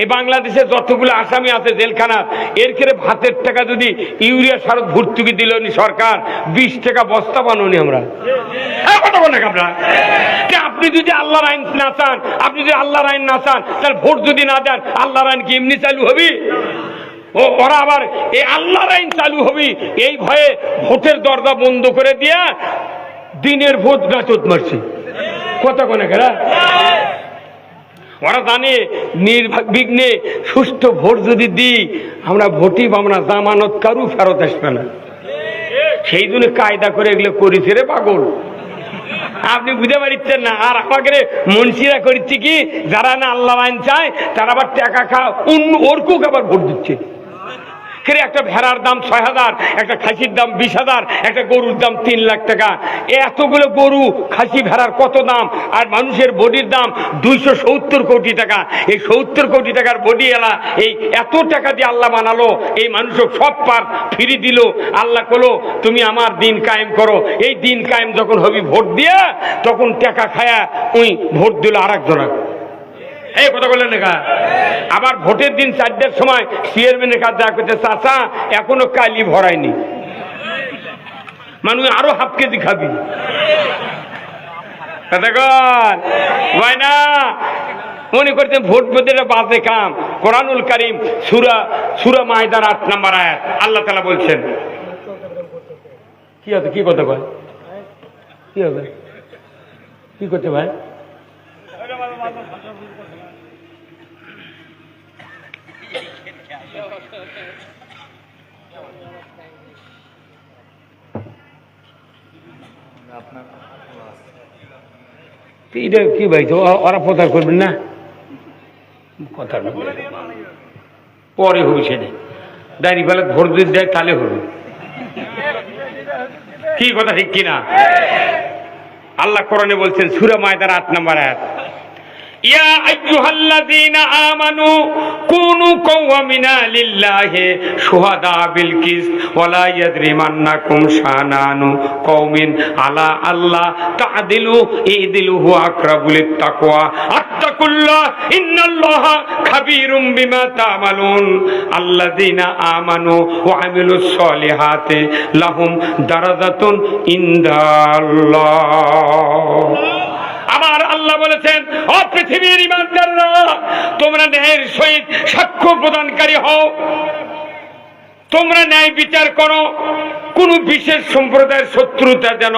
এই বাংলাদেশে যতগুলো আসামি আছে জেলখানা, এর করে ভাতের টাকা যদি ইউরিয়া সার ভর্তুকি দিল সরকার, 20 টাকা বস্তা বানুনি আমরা। আপনি যদি আল্লাহর আইন না চান, আপনি যদি আল্লাহর আইন না চান, তাহলে ভোট যদি না দেন, আল্লাহর আইন কি এমনি চালু হবে? ওরা আবার এই আল্লাহর আইন চালু হবে এই ভয়ে ভোটের দরজা বন্ধ করে দিয়া দিনের ভোট গাছত মারছে। কথা কোনে খেলা? ওরা জানে নির্বিঘ্নে সুষ্ঠু ভোট যদি দিই আমরা ভোটই পাবো না, জামানত কারু ফেরত আসবে না। সেই জন্য কায়দা করে এগুলো করেছে রে পাগল, আপনি বুঝতে পারছেন না। আর আমাকে মনসিরা করছে কি, যারা না আল্লাহ আইন চায় তারা আবার টাকা খাওয়া অন্য ওরকুক আবার ভোট দিচ্ছে। একটা ভেড়ার দাম 6,000, একটা খাসির দাম 20,000, একটা গরুর দাম 3 লাখ টাকা। এতগুলো গরু খাসি ভেড়ার কত দাম, আর মানুষের বডির দাম 270 কোটি টাকা। এই 70 কোটি টাকার বডি এলা এই এত টাকা দিয়ে আল্লাহ বানালো, এই মানুষক সব পার ফিরি দিল। আল্লাহ কলো তুমি আমার দিন কায়েম করো। এই দিন কায়েম যখন হবি ভোট দিয়া, তখন টাকা খায়া ওই ভোট দিল আর একজনা। এই কথা বললেন না? আবার ভোটের দিন 4টার সময় চেয়ারম্যানের কাছে যা করতে, চাচা এখনো কালি ভরায়নি, মানুষ আরো হাফ কেজি খাবি। হয় না, মনে করতেন ভোট বোধের বাজে কাম। কোরআনুল কারীম সূরা মাইদার 8 নম্বর আয়াত আল্লাহ তাআলা বলছেন, কি হবে? কি কথা কয়? কি হবে? কি করতে ভাই? এটা কি ভাই, তো ওরা প্রচার করবেন না, কথা পরে হবে সেটা। দাঁড়িয়ে ফেলে ভোট যদি দেয় তাহলে হবে। কি কথা ঠিক কিনা? আল্লাহ কোরআনে বলছেন সূরা মাইদার 8 নম্বর আয়াত, ইয়া আইয়ুহাল্লাযীনা আমানু কুনু কাওয়ামিনা লিল্লাহি শুহাদা বিল কিস ওয়ালা ইয়াজরিমান্নাকুম শানানু কওমিন আলা আল্লাহ তা'দিলু ইদিলু হুয়া আকরাবু লিত-তাকওয়া আত্তাকুল্লাহ ইন্নাল্লাহা খাবীরুম বিমা তা'মালুন আল্লাযীনা আমানু ওয়া আমিলুস সলিহাতি লাহুম দারাজাতুন ইনদাল্লাহ। আবার আল্লাহ বলেছেন, ও পৃথিবীর ঈমানদাররা, তোমরা ন্যায়ের সহিত সাক্ষ্য প্রদানকারী হও, তোমরা ন্যায় বিচার করো। কোন বিশেষ সম্প্রদায়ের শত্রুতা যেন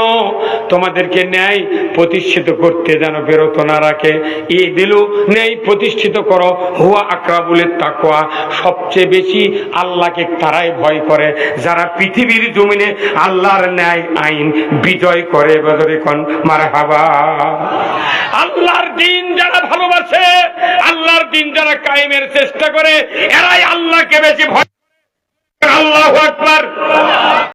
তোমাদেরকে ন্যায় প্রতিষ্ঠিত করতে যেন বিরত না রাখে। এই দিলু ন্যায় প্রতিষ্ঠিত করো, হুয়া আকরাবুলের তাকওয়া, সবচেয়ে বেশি আল্লাহকে তারাই ভয় করে যারা পৃথিবীর জমিনে আল্লাহর ন্যায় আইন বিজয় করে। বদরে কোন মারহাবা। আল্লাহর দিন যারা ভালোবাসে, আল্লাহর দিন যারা কায়েমের চেষ্টা করে, এরাই আল্লাহকে বেশি ভয়। আল্লাহু আকবার।